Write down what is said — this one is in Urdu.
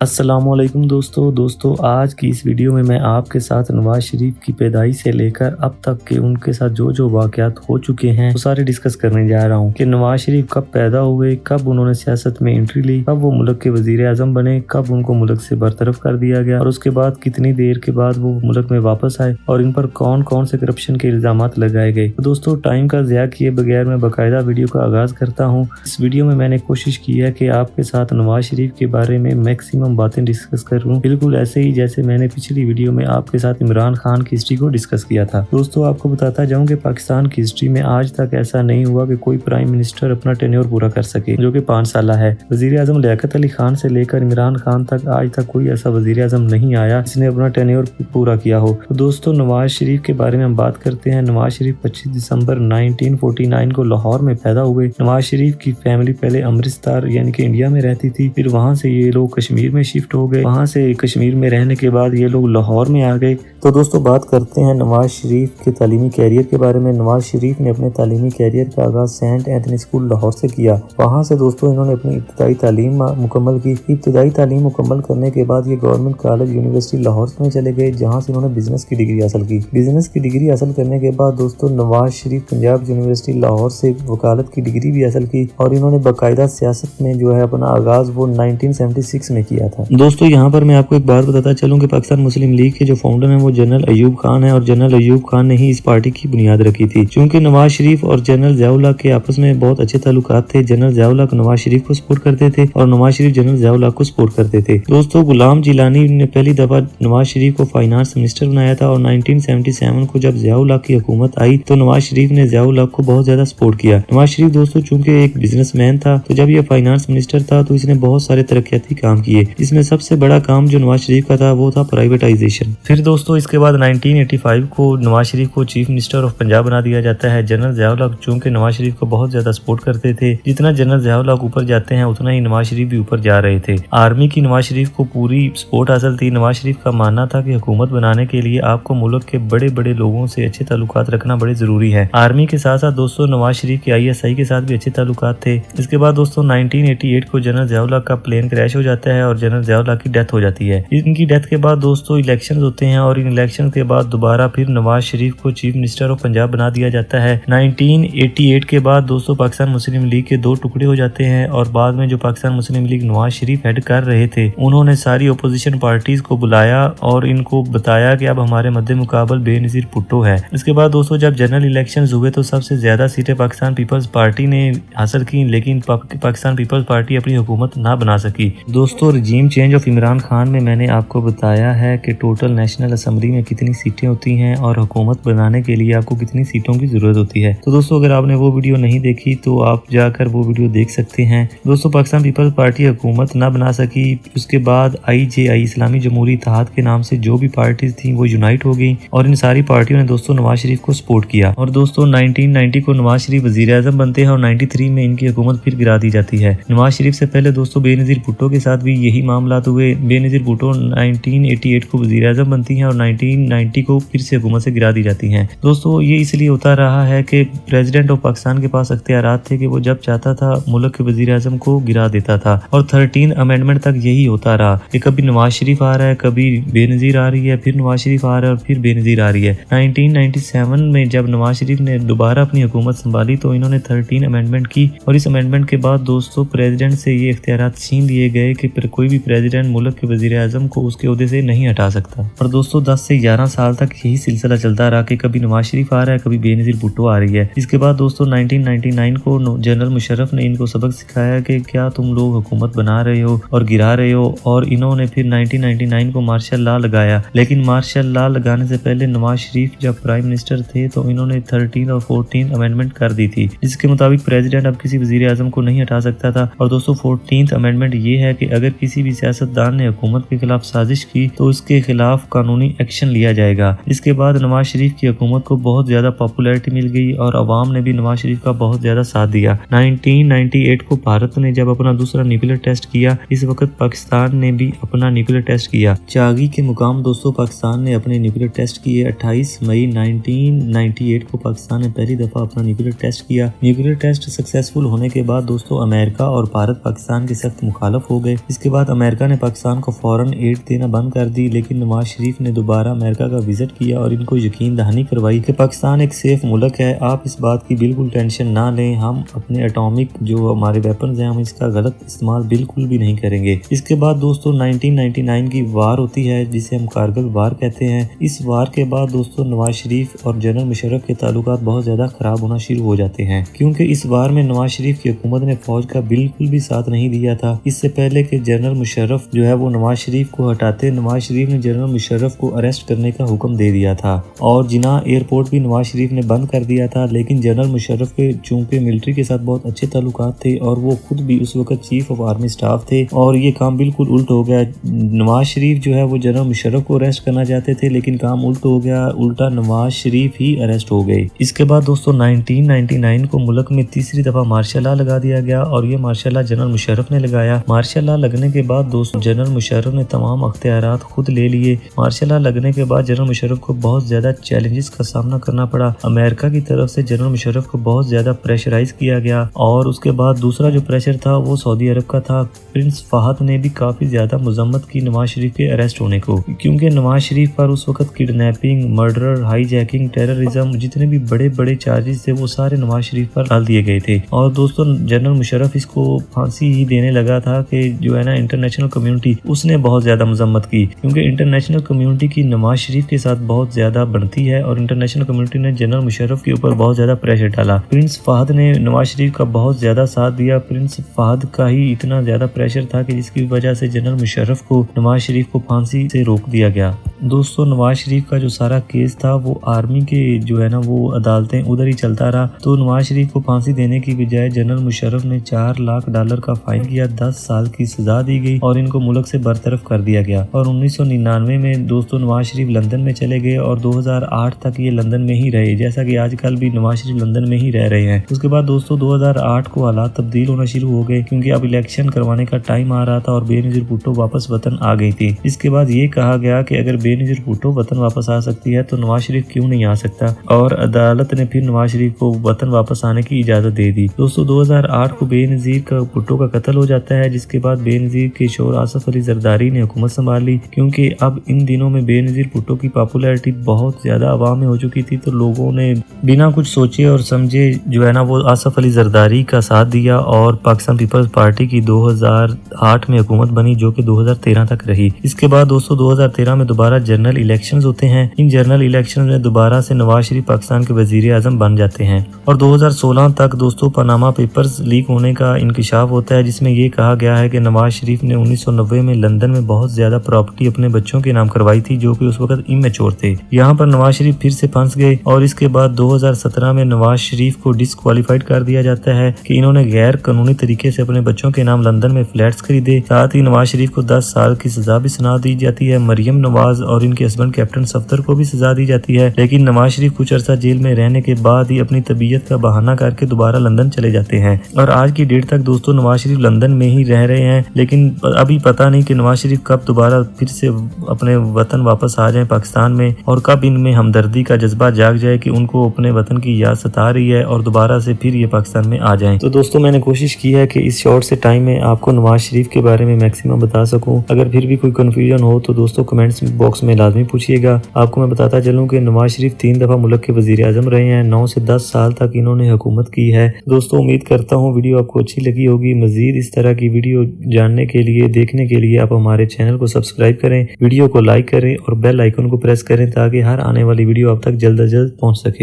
السلام علیکم دوستو آج کی اس ویڈیو میں آپ کے ساتھ نواز شریف کی پیدائش سے لے کر اب تک کے ان کے ساتھ جو واقعات ہو چکے ہیں وہ سارے ڈسکس کرنے جا رہا ہوں کہ نواز شریف کب پیدا ہوئے، کب انہوں نے سیاست میں انٹری لی، کب وہ ملک کے وزیر اعظم بنے، کب ان کو ملک سے برطرف کر دیا گیا اور اس کے بعد کتنی دیر کے بعد وہ ملک میں واپس آئے اور ان پر کون کون سے کرپشن کے الزامات لگائے گئے۔ دوستو ٹائم کا ضیاع کیے بغیر میں باقاعدہ ویڈیو کا آغاز کرتا ہوں۔ اس ویڈیو میں نے کوشش کی ہے کہ آپ کے ساتھ نواز شریف کے بارے میں میکسیمم باتیں ڈسکس کروں، بالکل ایسے ہی جیسے میں نے پچھلی ویڈیو میں آپ کے ساتھ عمران خان کی ہسٹری کو ڈسکس کیا تھا۔ دوستو آپ کو بتاتا جاؤں کہ پاکستان کی ہسٹری میں آج تک ایسا نہیں ہوا کہ کوئی پرائم منسٹر اپنا ٹینیور پورا کر سکے جو کہ 5 سالہ ہے۔ وزیر اعظم لیاقت علی خان سے لے کر عمران خان تک آج تک کوئی ایسا وزیر اعظم نہیں آیا جس نے اپنا ٹینیور پورا کیا ہو۔ تو دوستو نواز شریف کے بارے میں ہم بات کرتے ہیں۔ نواز شریف 25 دسمبر 1949 کو لاہور میں پیدا ہوئے۔ نواز شریف کی فیملی پہلے امرتسر یعنی کہ انڈیا میں رہتی تھی، پھر وہاں سے یہ لوگ کشمیر میں شفٹ ہو گئے، وہاں سے کشمیر میں رہنے کے بعد یہ لوگ لاہور میں آ گئے۔ تو دوستو بات کرتے ہیں نواز شریف کے تعلیمی کیریئر کے بارے میں۔ نواز شریف نے اپنے تعلیمی کیریئر کا آغاز سینٹ اینتھنی اسکول لاہور سے کیا۔ وہاں سے دوستو انہوں نے اپنی ابتدائی تعلیم مکمل کی۔ ابتدائی تعلیم مکمل کرنے کے بعد یہ گورنمنٹ کالج یونیورسٹی لاہور میں چلے گئے، جہاں سے انہوں نے بزنس کی ڈگری حاصل کی۔ بزنس کی ڈگری حاصل کرنے کے بعد دوستو نواز شریف پنجاب یونیورسٹی لاہور سے وکالت کی ڈگری بھی حاصل کی اور انہوں نے باقاعدہ سیاست میں جو ہے اپنا آغاز وہ 1976 میں کیا تھا۔ دوستو یہاں پر میں آپ کو ایک بات بتاتا چلوں کہ پاکستان مسلم لیگ کے جو فاؤنڈر ہیں وہ جنرل ایوب خان ہیں اور جنرل ایوب خان نے ہی اس پارٹی کی بنیاد رکھی تھی۔ چونکہ نواز شریف اور جنرل ضیاء الحق کے آپس میں بہت اچھے تعلقات تھے، جنرل ضیاء الحق نواز شریف کو سپورٹ کرتے تھے اور نواز شریف جنرل ضیاء الحق کو سپورٹ کرتے تھے۔ دوستو غلام جیلانی نے پہلی دفعہ نواز شریف کو فائنانس منسٹر بنایا تھا اور 1977 کو جب ضیاء الحق کی حکومت آئی تو نواز شریف نے ضیاء الحق کو بہت زیادہ سپورٹ کیا۔ نواز شریف دوستو چونکہ ایک بزنس مین تھا تو جب یہ فائنانس منسٹر تھا تو اس نے بہت سارے ترقیاتی کام کیے، جس میں سب سے بڑا کام جو نواز شریف کا تھا وہ تھا پرائیویٹائزیشن۔ پھر دوستو اس کے بعد 1985 کو نواز شریف کو چیف منسٹر آف پنجاب بنا دیا جاتا ہے۔ جنرل ضیاء الحق چونکہ نواز شریف کو بہت زیادہ سپورٹ کرتے تھے، جتنا جنرل ضیاء الحق اوپر جاتے ہیں اتنا ہی نواز شریف بھی اوپر جا رہے تھے۔ آرمی کی نواز شریف کو پوری سپورٹ حاصل تھی۔ نواز شریف کا ماننا تھا کہ حکومت بنانے کے لیے آپ کو ملک کے بڑے بڑے لوگوں سے اچھے تعلقات رکھنا بڑے ضروری ہے۔ آرمی کے ساتھ ساتھ دوستو نواز شریف کے ISI کے ساتھ بھی اچھے تعلقات تھے۔ اس کے بعد دوستو 1988 کو جنرل ضیاء الحق کا پلین کریش ہو جاتا ہے اور جنرل ضیاء الحق کی ڈیتھ ہو جاتی ہے۔ ان کی ڈیتھ کے بعد دوستو الیکشن ہوتے ہیں اور ان الیکشن کے بعد دوبارہ پھر نواز شریف کو چیف منسٹر آف پنجاب بنا دیا جاتا ہے۔ 1988 کے بعد دوستو پاکستان مسلم لیگ کے 2 ٹکڑے ہو جاتے ہیں اور بعد میں جو پاکستان مسلم لیگ نواز شریف ہیڈ کر رہے تھے انہوں نے ساری اپوزیشن پارٹیز کو بلایا اور ان کو بتایا کہ اب ہمارے مد مقابل بے نظیر بھٹو ہے۔ اس کے بعد دوستو جب جنرل الیکشنز ہوئے تو سب سے زیادہ سیٹیں پاکستان پیپلز پارٹی نے حاصل کی، لیکن پاکستان پیپلز پارٹی اپنی حکومت نہ بنا سکی۔ دوستو regime change of Imran Khan میں نے آپ کو بتایا ہے کہ ٹوٹل نیشنل اسمبلی میں کتنی سیٹیں ہوتی ہیں اور حکومت بنانے کے لیے آپ کو کتنی سیٹوں کی ضرورت ہوتی ہے۔ تو دوستو اگر آپ نے وہ ویڈیو نہیں دیکھی تو آپ جا کر وہ ویڈیو دیکھ سکتے ہیں۔ دوستو پاکستان پیپلز پارٹی حکومت نہ بنا سکی، اس کے بعد IJI اسلامی جمہوری اتحاد کے نام سے جو بھی پارٹیز تھیں وہ یونائٹ ہو گئی اور ان ساری پارٹیوں نے دوستو نواز شریف کو سپورٹ کیا اور دوستو 1990 کو نواز شریف وزیر اعظم بنتے ہیں اور 93 میں ان کی حکومت پھر گرا دی جاتی ہے۔ نواز شریف سے پہلے دوستو بے نظیر بھٹو کے ساتھ بھی یہی معاملات ہوئے۔ بے نظیر بھٹو 1988 کو وزیر اعظم بنتی ہیں اور 1990 کو پھر سے حکومت سے گرا دی جاتی ہیں۔ دوستو یہ اس لیے ہوتا رہا ہے کہ پریزیڈنٹ آف پاکستان کے پاس اختیارات تھے کہ وہ جب چاہتا تھا ملک کے وزیر اعظم کو گرا دیتا تھا اور 13 امینڈمنٹ تک یہی ہوتا رہا کہ کبھی نواز شریف آ رہا ہے، کبھی بے نظیر آ رہی ہے، پھر نواز شریف آ رہا ہے اور پھر بے نظیر آ رہی ہے۔ 1997 میں جب نواز شریف نے دوبارہ اپنی حکومت سنبھالی تو انہوں نے 13 امینڈمنٹ کی اور اس امینڈمنٹ کے بعد دوستو پریزیڈنٹ سے یہ اختیارات چھین لیے گئے کہ پھر کوئی بھی پریزیڈنٹ ملک کے وزیر اعظم کو اس کے عہدے سے نہیں ہٹا سکتا۔ اور دوستو 10 سے 11 سال تک یہی سلسلہ چلتا رہا کہ کبھی نواز شریف آ رہا ہے، کبھی بے نظیر بھٹو آ رہی ہے۔ اس کے بعد دوستو 1999 کو جنرل مشرف نے ان کو سبق سکھایا کہ کیا تم لوگ حکومت بنا رہے ہو اور گرا رہے ہو، اور انہوں نے پھر 1999 کو مارشل لا لگایا۔ لیکن مارشل لا لگانے سے پہلے نواز شریف جب پرائم منسٹر تھے تو انہوں نے 13 اور 14 امینڈمنٹ کر دی تھی، جس کے مطابق پریزیڈنٹ اب کسی وزیر اعظم کو نہیں ہٹا سکتا تھا۔ اور دوستو 14 امینڈمنٹ یہ ہے کہ اگر کسی بھی سیاستدان نے حکومت کے خلاف سازش کی تو اس کے خلاف قانونی ایکشن لیا جائے گا۔ اس کے بعد نواز شریف کی حکومت کو بہت زیادہ پاپولیرٹی مل گئی اور عوام نے بھی نواز شریف کا بہت زیادہ ساتھ دیا۔ 1998 کو بھارت نے جب اپنا دوسرا نیوکلیئر ٹیسٹ کیا، اس وقت پاکستان نے بھی اپنا نیوکلیئر ٹیسٹ کیا۔ چاغی کے مقام دوستو پاکستان نے اپنے نیوکلیئر ٹیسٹ کیے۔ 28 مئی 1998 کو پاکستان نے پہلی دفعہ اپنا نیوکلیئر ٹیسٹ کیا۔ نیوکلیئر ٹیسٹ سکسیسفل ہونے کے بعد دوستو امریکہ اور بھارت پاکستان کے سخت مخالف ہو گئے۔ اس کے بعد بعد امریکہ نے پاکستان کو فوراً ایڈ دینا بند کر دی، لیکن نواز شریف نے دوبارہ امریکہ کا وزٹ کیا اور ان کو یقین دہانی کروائی کہ پاکستان ایک سیف ملک ہے، آپ اس بات کی بالکل ٹینشن نہ لیں، ہم اپنے اٹامک جو ہمارے ویپنز ہیں ہم اس کا غلط استعمال بالکل بھی نہیں کریں گے۔ اس کے بعد دوستو 1999 کی وار ہوتی ہے جسے ہم کارگل وار کہتے ہیں۔ اس وار کے بعد دوستو نواز شریف اور جنرل مشرف کے تعلقات بہت زیادہ خراب ہونا شروع ہو جاتے ہیں، کیونکہ اس وار میں نواز شریف کی حکومت نے فوج کا بالکل بھی ساتھ نہیں دیا تھا۔ اس سے پہلے کہ جنرل مشرف جو ہے وہ نواز شریف کو ہٹاتے، نواز شریف نے جنرل مشرف کو اریسٹ کرنے کا حکم دے دیا تھا اور جناح ایئرپورٹ بھی نواز شریف نے بند کر دیا تھا، لیکن جنرل مشرف کے چونکہ ملٹری کے ساتھ بہت اچھے تعلقات تھے اور وہ خود بھی اس وقت چیف آف آرمی سٹاف تھے اور یہ کام بالکل الٹ ہو گیا۔ نواز شریف جو ہے وہ جنرل مشرف کو اریسٹ کرنا چاہتے تھے، لیکن کام الٹ ہو گیا، الٹا نواز شریف ہی اریسٹ ہو گئے۔ اس کے بعد دوستو 1999 کو ملک میں تیسری دفعہ مارشل لا لگا دیا گیا اور یہ مارشل لا جنرل مشرف نے لگایا۔ مارشل لا لگنے کے بعد دوستو جنرل مشرف نے تمام اختیارات خود لے لیے۔ مارشل لا لگنے کے بعد جنرل مشرف کو بہت زیادہ چیلنجز کا سامنا کرنا پڑا۔ امریکہ کی طرف سے جنرل مشرف کو بہت زیادہ پریشرائز کیا گیا اور اس کے بعد دوسرا جو پریشر تھا وہ سعودی عرب کا تھا۔ پرنس فہد نے بھی کافی زیادہ مذمت کی نواز شریف کے اریسٹ ہونے کو، کیونکہ نواز شریف پر اس وقت kidnapping, murder, high jacking, terrorism, جتنے بھی بڑے بڑے چارجز تھے وہ سارے نواز شریف پر ڈال دیے گئے تھے۔ اور دوستو جنرل مشرف اس کو پھانسی ہی دینے لگا تھا کہ جو ہے نا انٹرنیشنل کمیونٹی اس نے بہت زیادہ مذمت کی، کیونکہ انٹرنیشنل کمیونٹی کی نواز شریف کے ساتھ بہت زیادہ بنتی ہے اور انٹرنیشنل کمیونٹی نے جنرل مشرف کے اوپر بہت زیادہ پریشر ڈالا۔ پرنس فہد نے نواز شریف کا بہت زیادہ ساتھ دیا۔ پرنس فہد کا ہی اتنا زیادہ پریشر تھا کہ جس کی وجہ سے جنرل مشرف کو نواز شریف کو پھانسی سے روک دیا گیا۔ دوستو نواز شریف کا جو سارا کیس تھا وہ آرمی کے جو ہے نا وہ عدالتیں ادھر ہی چلتا رہا، تو نواز شریف کو پھانسی دینے کی بجائے جنرل مشرف نے $4 لاکھ کا فائن کیا، 10 سال کی سزا دی گئی اور ان کو ملک سے برطرف کر دیا گیا۔ اور 1999 میں دوستو نواز شریف لندن میں چلے گئے اور 2008 تک یہ لندن میں ہی رہے، جیسا کہ آج کل بھی نواز شریف لندن میں ہی رہ رہے ہیں۔ اس کے بعد دوستو 2008 کو حالات تبدیل ہونا شروع ہو گئے، کیونکہ اب الیکشن کروانے کا ٹائم آ رہا تھا اور بے نظیر بھٹو واپس وطن آ گئی تھی۔ اس کے بعد یہ کہا گیا کہ اگر بے نظیر بھٹو وطن واپس آ سکتی ہے تو نواز شریف کیوں نہیں آ سکتا، اور عدالت نے پھر نواز شریف کو وطن واپس آنے کی اجازت دے دی۔ دوستو 2008 کو بے نظیر کا بھٹو کا قتل ہو جاتا ہے، جس کے بعد بے نظیر کے شوہر آصف علی زرداری نے حکومت سنبھال لی، کیونکہ اب ان دنوں میں بے نظیر بھٹو کی پاپولیرٹی بہت زیادہ عوام میں ہو چکی تھی، تو لوگوں نے بنا کچھ سوچے اور سمجھے جو ہے نا وہ آصف علی زرداری کا ساتھ دیا اور پاکستان پیپلز پارٹی کی 2008 میں حکومت بنی، جو کہ 2013 تک رہی۔ اس کے بعد دوستو 2013 میں دوبارہ جنرل الیکشنز ہوتے ہیں۔ ان جنرل الیکشنز میں دوبارہ سے نواز شریف پاکستان کے وزیر اعظم بن جاتے ہیں اور 2016 تک دوستو پاناما پیپرز لیک ہونے کا انکشاف ہوتا ہے، جس میں یہ کہا گیا ہے کہ نواز شریف نے 1990 میں لندن میں بہت زیادہ پراپرٹی اپنے بچوں کے نام کروائی تھی، جو کہ اس وقت امیچور تھے۔ یہاں پر نواز شریف پھر سے پھنس گئے اور اس کے بعد 2017 میں نواز شریف کو ڈسکوالیفائڈ کر دیا جاتا ہے کہ انہوں نے غیر قانونی طریقے سے اپنے بچوں کے نام لندن میں فلیٹس خریدے۔ ساتھ ہی نواز شریف کو 10 سال کی سزا بھی سنا دی جاتی ہے۔ مریم نواز اور ان کے ہسبینڈ کیپٹن صفدر کو بھی سزا دی جاتی ہے، لیکن نواز شریف کچھ عرصہ جیل میں رہنے کے بعد ہی اپنی طبیعت کا بہانہ کر کے دوبارہ لندن چلے جاتے ہیں اور آج کی ڈیٹ تک دوستو نواز شریف لندن میں ہی رہ رہے ہیں، لیکن ابھی پتہ نہیں کہ نواز شریف کب دوبارہ پھر سے اپنے وطن واپس آ جائیں پاکستان میں، اور کب ان میں ہمدردی کا جذبہ جاگ جائے کہ ان کو اپنے وطن کی یاد ستا رہی ہے اور دوبارہ سے پھر یہ پاکستان میں آ جائیں۔ تو دوستو میں نے کوشش کی ہے کہ اس شارٹ سے ٹائم میں آپ کو نواز شریف کے بارے میں میکسیمم بتا سکوں۔ اگر پھر بھی کوئی کنفیوژن ہو تو دوستو کمنٹس باکس میں لازمی پوچھیے گا۔ آپ کو میں بتاتا چلوں کہ نواز شریف 3 دفعہ ملک کے وزیر اعظم رہے ہیں، 9 سے 10 سال تک انہوں نے حکومت کی ہے۔ دوستو امید کرتا ہوں ویڈیو آپ کو اچھی لگی ہوگی۔ مزید اس طرح کی ویڈیو جاننے کے لیے، دیکھنے کے لیے آپ ہمارے چینل کو سبسکرائب کریں، ویڈیو کو لائک کریں اور بیل آئیکن کو پریس کریں تاکہ ہر آنے والی ویڈیو آپ تک جلد از جلد پہنچ سکے۔